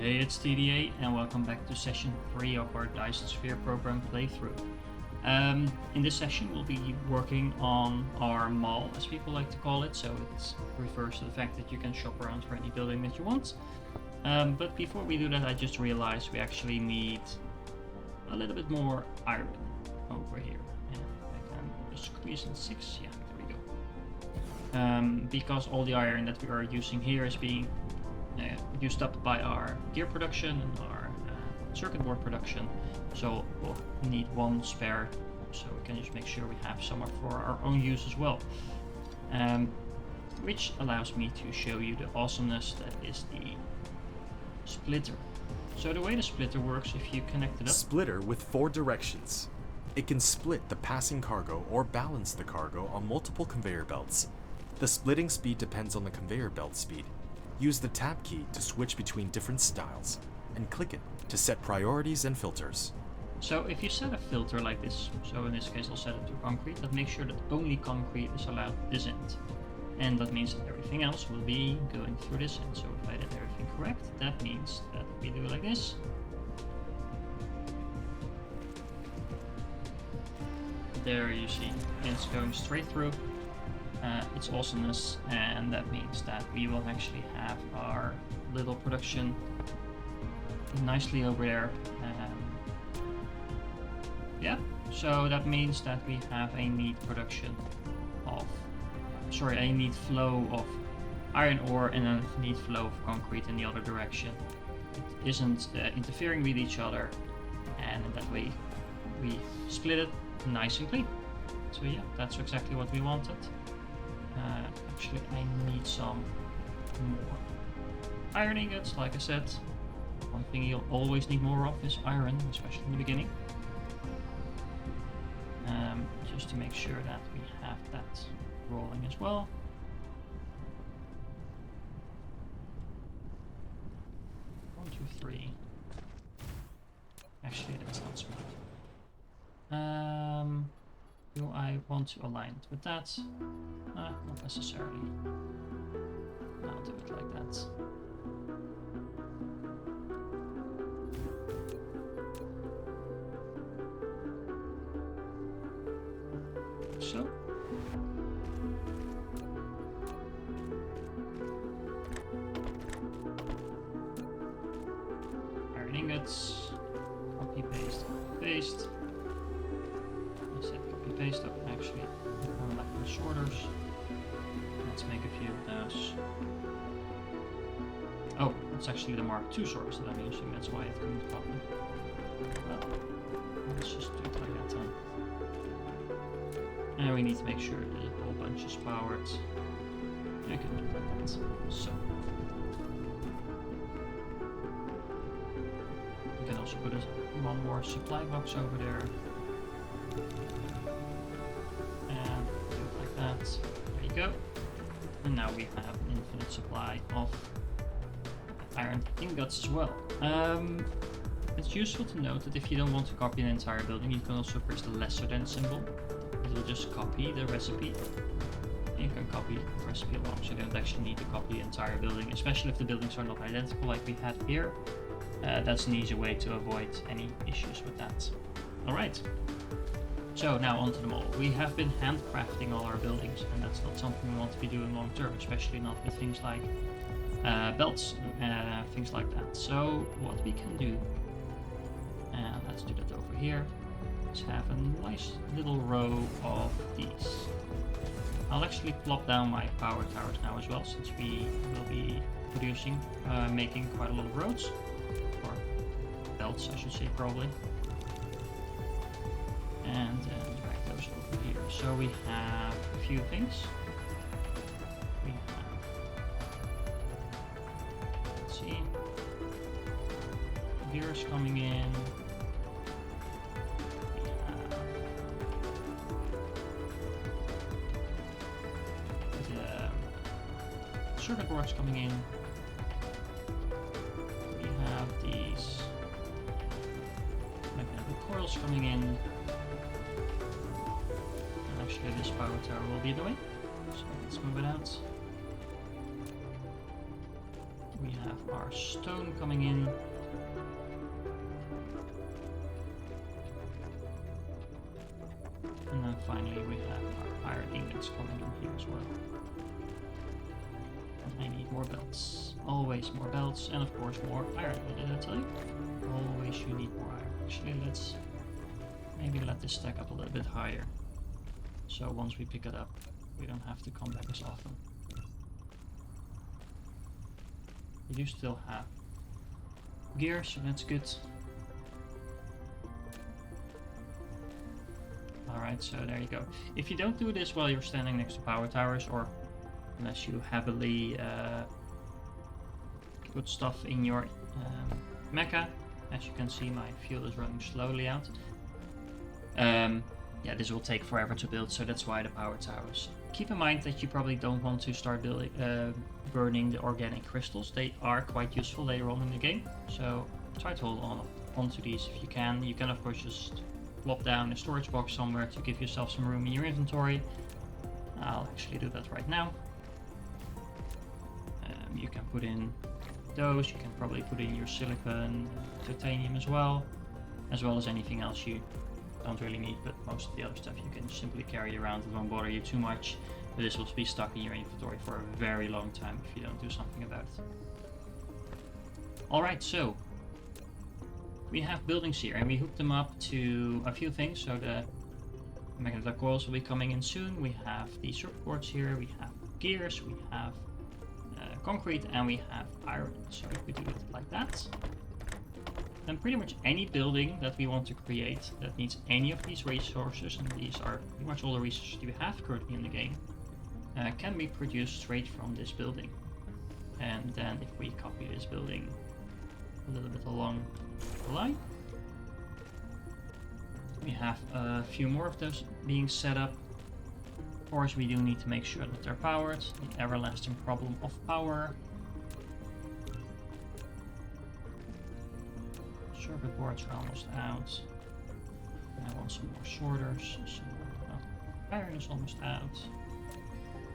Hey, it's TDA and welcome back to session 3 of our Dyson Sphere program playthrough. In this session we'll be working on our mall, as people like to call it, so it refers to the fact that you can shop around for any building that you want. But before we do that, I just realized we actually need a little bit more iron over here. And I can just squeeze in 6, yeah, there we go. Because all the iron that we are using here is being used up by our gear production and our circuit board production, so we'll need one spare, so we can just make sure we have some for our own use as well, which allows me to show you the awesomeness that is the splitter. So the way the splitter works, if you connect it up... Splitter with 4 directions. It can split the passing cargo or balance the cargo on multiple conveyor belts. The splitting speed depends on the conveyor belt speed. Use the tab key to switch between different styles, and click it to set priorities and filters. So if you set a filter like this, so in this case I'll set it to concrete, that makes sure that only concrete is allowed this end. And that means that everything else will be going through this end. So if I did everything correct, that means that we do it like this. There you see, it's going straight through. Its awesomeness, and that means that we will actually have our little production nicely over there. Yeah, so that means that we have a neat production of, a neat flow of iron ore and a neat flow of concrete in the other direction. It isn't interfering with each other, and in that way we split it nice and clean. So yeah, that's exactly what we wanted. Actually, I need some more iron ingots, like I said. One thing you'll always need more of is iron, especially in the beginning. Just to make sure that we have that rolling as well. One, two, three. Actually, that's not smart. Do I want to align it with that? Not necessarily. I'll do it like that. So. Iron ingots. Copy, paste, paste. Paste up actually like the sorters. Let's make a few of those. Oh, it's actually the Mark II sorters that I'm using, that's why it couldn't copy. Well, let's just do it like that then. And we need to make sure the whole bunch is powered. I can do it like that. So. We can also put one more supply box over there. There you go. And now we have an infinite supply of iron ingots as well. It's useful to note that if you don't want to copy an entire building, you can also press the lesser than symbol. It will just copy the recipe. And you can copy the recipe along, so you don't actually need to copy the entire building, especially if the buildings are not identical like we had here. That's an easy way to avoid any issues with that. Alright. So now onto the mall. We have been handcrafting all our buildings, and that's not something we want to be doing long term, especially not with things like belts and things like that. So what we can do, let's do that over here, is have a nice little row of these. I'll actually plop down my power towers now as well, since we will be producing, making quite a lot of roads, or belts I should say probably. And drag those over here. So we have a few things. We have, let's see, gears coming in. We have the circuit boards coming in. We have these magnetic coils coming in. Actually, this power tower will be the way, so let's move it out. We have have our stone coming in. And then finally we have our iron ingots coming in here as well. And I need more belts. Always more belts, and of course more iron. What did I tell you? Always you need more iron. Actually, let's maybe let this stack up a little bit higher. So once we pick it up, we don't have to come back as often. We do still have gear, so that's good. Alright, so there you go. If you don't do this while you're standing next to power towers, or unless you heavily put stuff in your mecha, as you can see my fuel is running slowly out. Yeah, this will take forever to build, so that's why the power towers. Keep in mind that you probably don't want to start building, burning the organic crystals. They are quite useful later on in the game, so try to hold onto these if you can. You can of course just plop down a storage box somewhere to give yourself some room in your inventory. I'll actually do that right now. You can put in those, you can probably put in your silicon, titanium as well as anything else you don't really need, but most of the other stuff you can simply carry around. It won't bother you too much, but this will be stuck in your inventory for a very long time if you don't do something about it. Alright, so we have buildings here and we hooked them up to a few things. So the magnetic coils will be coming in soon. We have the circuit boards here, we have gears, we have concrete, and we have iron. So if we do it like that, then pretty much any building that we want to create that needs any of these resources, and these are pretty much all the resources you have currently in the game, can be produced straight from this building. And then if we copy this building a little bit along the line, we have a few more of those being set up. Of course, we do need to make sure that they're powered. The everlasting problem of power. Circuit boards are almost out. I want some more sorters. So, iron is almost out.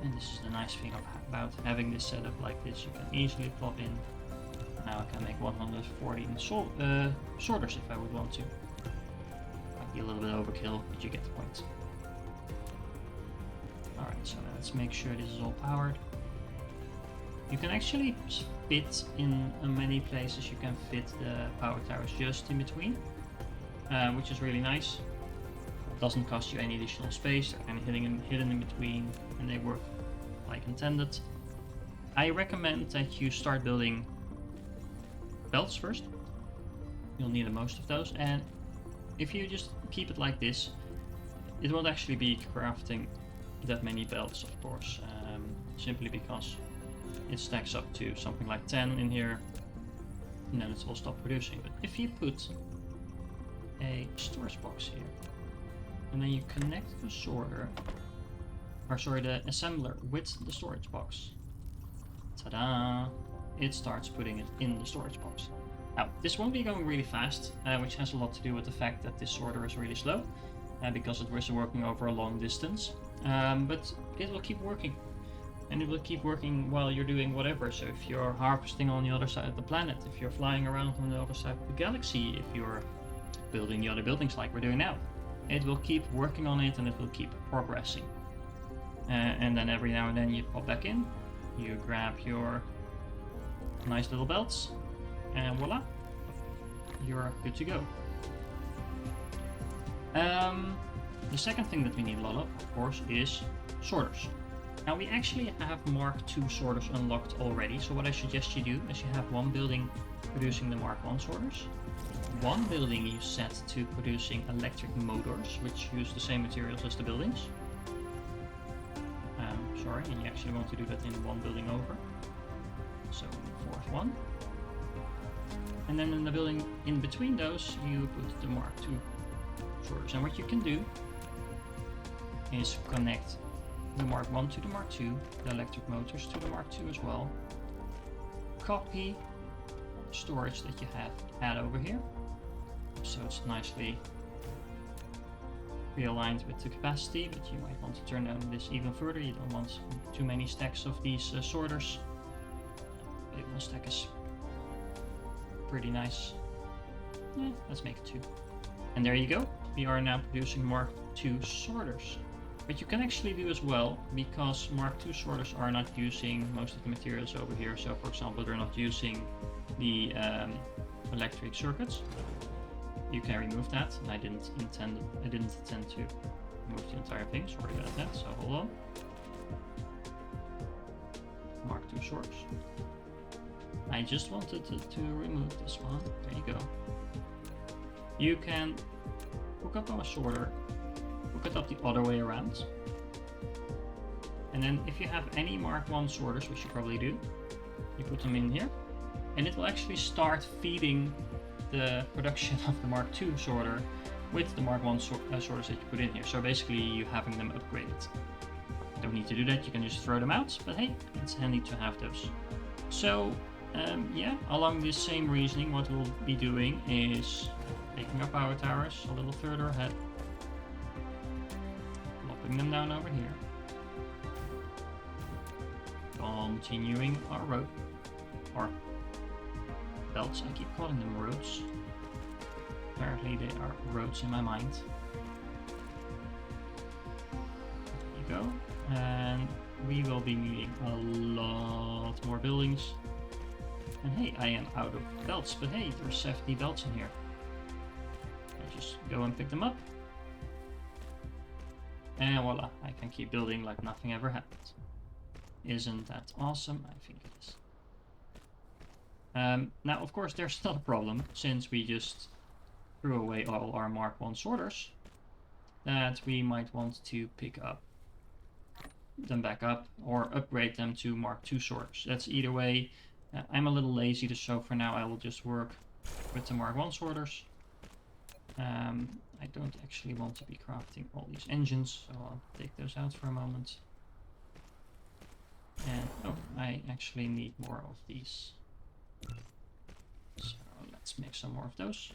And this is the nice thing about having this setup like this. You can easily plop in. Now I can make 114 sorters if I would want to. Might be a little bit overkill, but you get the point. Alright, so let's make sure this is all powered. You can actually fit in many places. You can fit the power towers just in between, which is really nice. It doesn't cost you any additional space. They're kind of hidden in between, and they work like intended. I recommend that you start building belts first. You'll need most of those, and if you just keep it like this, it won't actually be crafting that many belts, of course, simply because it stacks up to something like 10 in here, and then it will stop producing. But if you put a storage box here, and then you connect the sorter, or sorry, the assembler with the storage box, ta-da! It starts putting it in the storage box. Now, this won't be going really fast, which has a lot to do with the fact that this sorter is really slow, because it was working over a long distance. But it will keep working, and it will keep working while you're doing whatever. So if you're harvesting on the other side of the planet, if you're flying around on the other side of the galaxy, if you're building the other buildings like we're doing now, it will keep working on it and it will keep progressing. And then every now and then you pop back in, you grab your nice little belts, and voila, you're good to go. The second thing that we need a lot of course, is sorters. Now we actually have Mark II sorters unlocked already, so what I suggest you do is you have one building producing the Mark I sorters, one building you set to producing electric motors, which use the same materials as the buildings. Sorry, and you actually want to do that in one building over. So fourth one. And then in the building in between those, you put the Mark II sorters. And what you can do is connect the Mark I to the Mark II, the electric motors to the Mark II as well. Copy storage that you have had over here, so it's nicely realigned with the capacity, but you might want to turn down this even further. You don't want too many stacks of these sorters. One stack is pretty nice. Yeah, let's make it 2. And there you go. We are now producing Mark II sorters. But you can actually do as well, because Mark II sorters are not using most of the materials over here. So for example, they're not using the electric circuits. You can remove that, and I didn't intend to remove the entire thing. Sorry about that. So hold on. Mark II sorters. I just wanted to remove this one. There you go. You can hook up our sorter, hook it up the other way around. And then if you have any Mark I sorters, which you probably do, you put them in here. And it will actually start feeding the production of the Mark II sorter with the Mark I sorters that you put in here. So basically you having them upgraded. Don't need to do that, you can just throw them out, but hey, it's handy to have those. So yeah, along this same reasoning, what we'll be doing is taking our power towers a little further ahead, plopping them down over here, continuing our road, or belts, I keep calling them roads. Apparently they are roads in my mind. There you go. And we will be needing a lot more buildings. And hey, I am out of belts, but hey, there's 70 belts in here. I just go and pick them up. And voila, I can keep building like nothing ever happened. Isn't that awesome? I think it is. Now, of course, there's still a problem, since we just threw away all our Mark I sorters, that we might want to pick up them back up or upgrade them to Mark II sorters. That's either way. I'm a little lazy, so for now I will just work with the Mark I sorters. I don't actually want to be crafting all these engines, so I'll take those out for a moment. And oh, I actually need more of these. So let's make some more of those.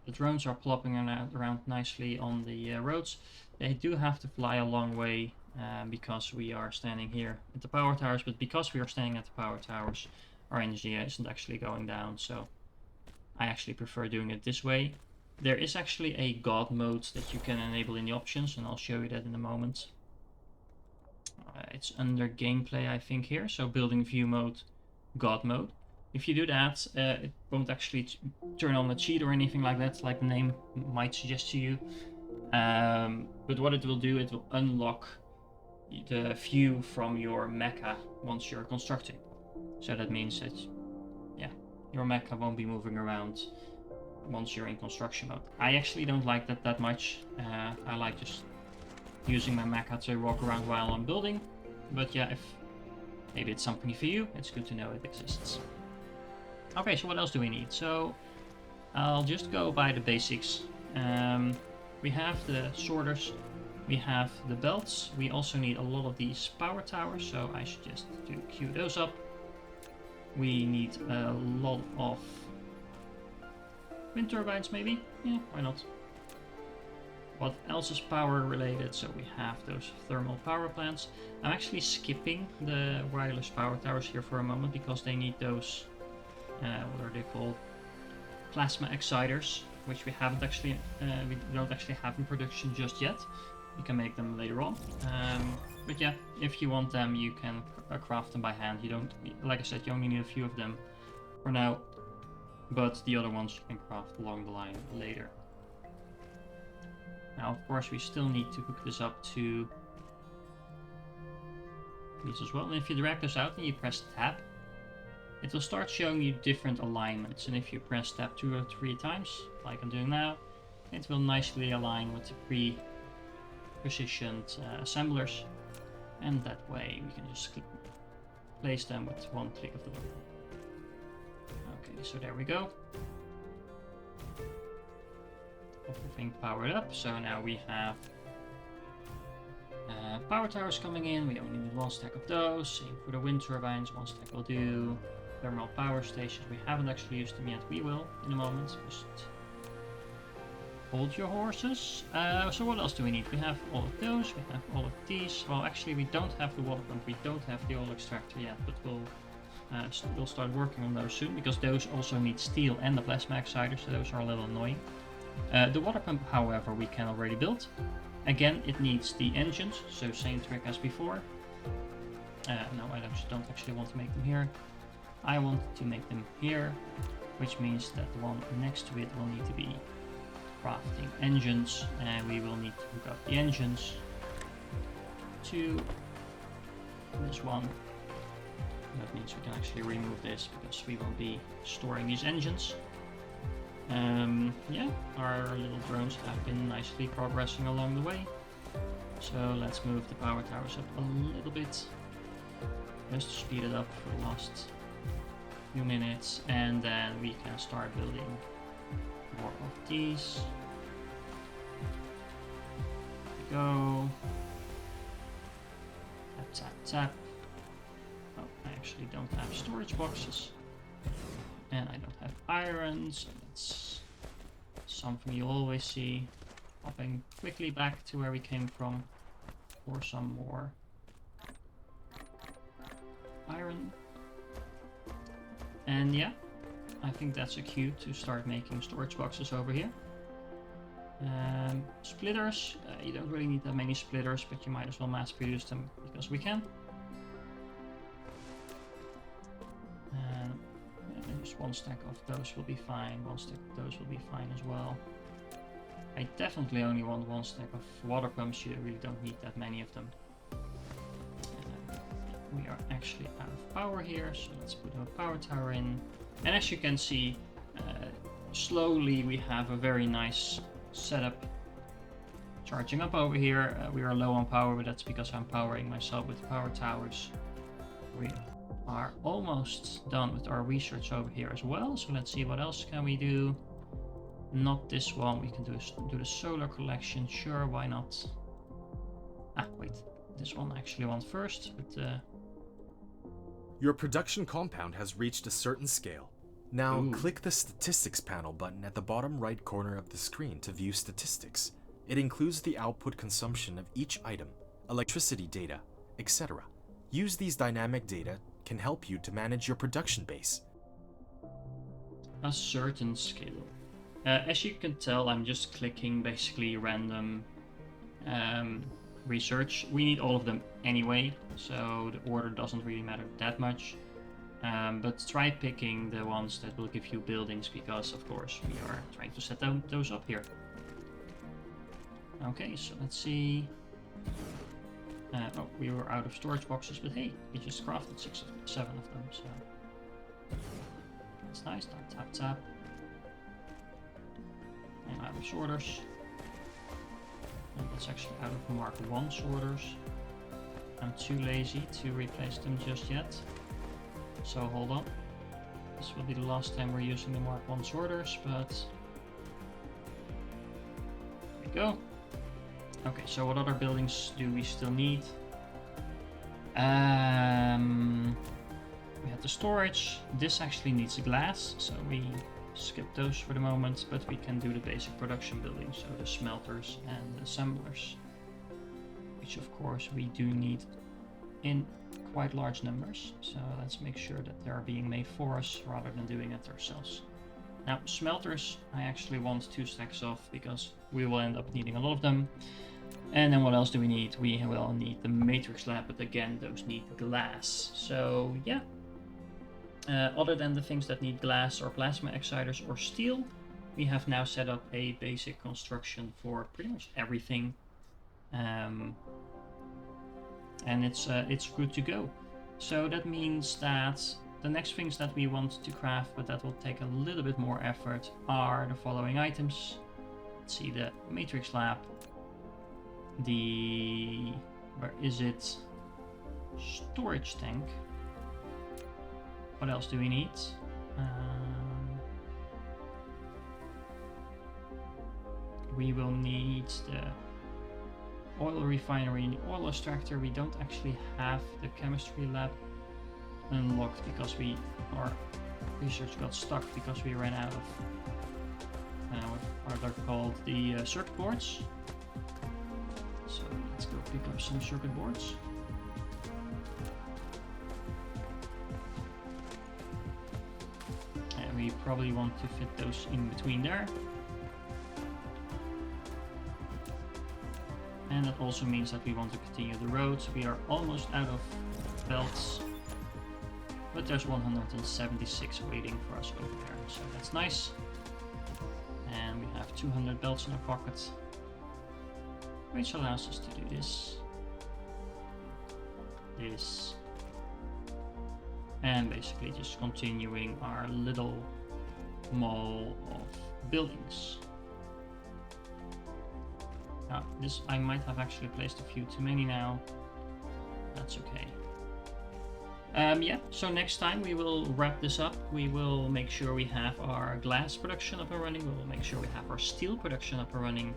The drones are plopping around nicely on the roads. They do have to fly a long way because we are standing here at the power towers, but because we are standing at the power towers, our energy isn't actually going down, so I actually prefer doing it this way. There is actually a God mode that you can enable in the options, and I'll show you that in a moment. It's under gameplay, I think, here, so building view mode, God mode. If you do that, it won't actually turn on a cheat or anything like that, like the name might suggest to you. But what it will do, it will unlock the view from your mecha once you're constructing. So that means that, yeah, your mecha won't be moving around once you're in construction mode. I actually don't like that much. I like just using my mecha to walk around while I'm building. But yeah, if maybe it's something for you, it's good to know it exists. Okay, so what else do we need? So I'll just go by the basics. We have the sorters, we have the belts, we also need a lot of these power towers, so I should just queue those up. We need a lot of wind turbines, maybe? Yeah, why not? What else is power related? So we have those thermal power plants. I'm actually skipping the wireless power towers here for a moment because they need those, what are they called? Plasma exciters, which we haven't actually, we don't actually have in production just yet. You can make them later on. But yeah, if you want them, you can craft them by hand. You don't, like I said, you only need a few of them for now, but the other ones you can craft along the line later. Now, of course, we still need to hook this up to these as well. And if you drag this out and you press tab, it will start showing you different alignments. And if you press tab 2 or 3 times, like I'm doing now, it will nicely align with the pre-positioned assemblers. And that way we can just place them with one click of the button. Okay, so there we go. Everything powered up, so now we have power towers coming in. We only need 1 stack of those. Same for the wind turbines, 1 stack will do. Thermal power stations, we haven't actually used them yet. We will in a moment. Just hold your horses. So what else do we need? We have all of those, we have all of these. Well, actually we don't have the water pump, we don't have the oil extractor yet, but we'll start working on those soon, because those also need steel and the plasma exciter, so those are a little annoying. The water pump, however, we can already build. Again, it needs the engines, so same trick as before. No, I don't actually want to make them here. I want to make them here, which means that the one next to it will need to be crafting engines, and we will need to hook up the engines to this one. That means we can actually remove this, because we will be storing these engines. Yeah, our little drones have been nicely progressing along the way. So let's move the power towers up a little bit, just to speed it up for the last few minutes, and then we can start building more of these. There we go. Tap, tap, tap. Oh, I actually don't have storage boxes. And I don't have iron, so that's something you always see. Hopping quickly back to where we came from for some more iron. And yeah, I think that's a cue to start making storage boxes over here. Splitters, you don't really need that many splitters, but you might as well mass produce them because we can. Just one stack of those will be fine, one stack of those will be fine as well. I definitely only want one stack of water pumps, you really don't need that many of them. We are actually out of power here, so let's put a power tower in. And as you can see, slowly we have a very nice setup charging up over here. We are low on power, but that's because I'm powering myself with power towers. We are almost done with our research over here as well, so let's see what else can we do. Not this one, we can do the solar collection, sure, why not. Ah, wait, this one I actually want first, but Your production compound has reached a certain scale. Now Ooh. click the statistics panel button at the bottom right corner of the screen to view statistics. It includes the output consumption of each item, electricity data, etc. Use these dynamic data can help you to manage your production base. a certain scale. As you can tell, I'm just clicking basically random research. We need all of them anyway, so the order doesn't really matter that much. But try picking the ones that will give you buildings, because of course we are trying to set those up here. Okay, so let's see. Oh, we were out of storage boxes, but hey, we just crafted 7 of them, so that's nice. Tap, tap, tap. And out of sorters. And that's actually out of Mark 1 sorters. I'm too lazy to replace them just yet. So hold on. This will be the last time we're using the Mark 1 sorters, but there we go. Okay, so what other buildings do we still need? We have the storage. This actually needs glass, so we skip those for the moment, but we can do the basic production buildings, so the smelters and the assemblers, which of course we do need in quite large numbers, so let's make sure that they are being made for us rather than doing it ourselves. Now, smelters I actually want 2 stacks of, because we will end up needing a lot of them. And then what else do we need? We will need the matrix lab, but again, those need glass. So yeah, other than the things that need glass or plasma exciters or steel, we have now set up a basic construction for pretty much everything. And it's good to go. So that means that the next things that we want to craft, but that will take a little bit more effort, are the following items. Let's see, the matrix lab, the, where is it, storage tank. What else do we need? We will need the oil refinery and the oil extractor. We don't actually have the chemistry lab unlocked because our research got stuck because we ran out of what are called? The circuit boards. So let's go pick up some circuit boards. And we probably want to fit those in between there. And that also means that we want to continue the roads. We are almost out of belts, but there's 176 waiting for us over there, so that's nice. And we have 200 belts in our pocket, which allows us to do this, and basically just continuing our little mall of buildings. This I might have actually placed a few too many now. That's okay. Yeah, so next time we will wrap this up. We will make sure we have our glass production up and running. We will make sure we have our steel production up and running.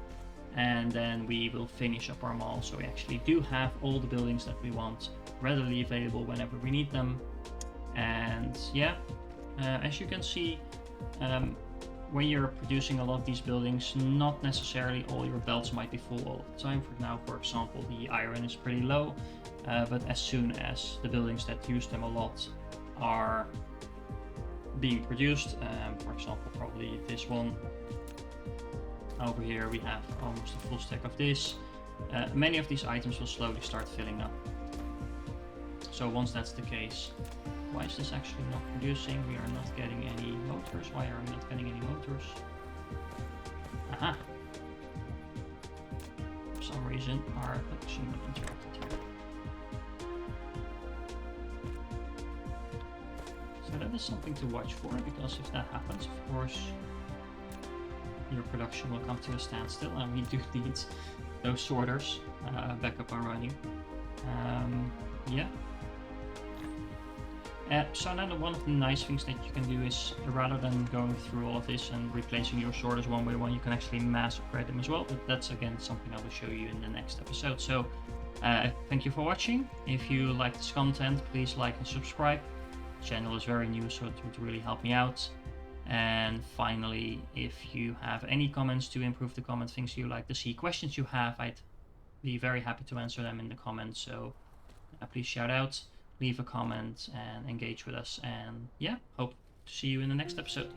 And then we will finish up our mall. So we actually do have all the buildings that we want readily available whenever we need them. And yeah, as you can see, when you're producing a lot of these buildings, not necessarily all your belts might be full all the time. For now, for example, the iron is pretty low, but as soon as the buildings that use them a lot are being produced, for example, probably this one over here, we have almost a full stack of this. Many of these items will slowly start filling up. So once that's the case, why is this actually not producing? We are not getting any motors. Why are we not getting any motors? Aha! For some reason, our someone interrupted here. So that is something to watch for, because if that happens, of course, your production will come to a standstill, and we do need those sorters back up and running. Yeah. So now one of the nice things that you can do is, rather than going through all of this and replacing your sorters one by one, you can actually mass upgrade them as well. But that's again something I will show you in the next episode. So thank you for watching. If you like this content, please like and subscribe. The channel is very new, so it would really help me out. And finally, if you have any comments to improve the comment, things you like to see, questions you have, I'd be very happy to answer them in the comments. So please shout out, leave a comment, and engage with us. And yeah, hope to see you in the next episode.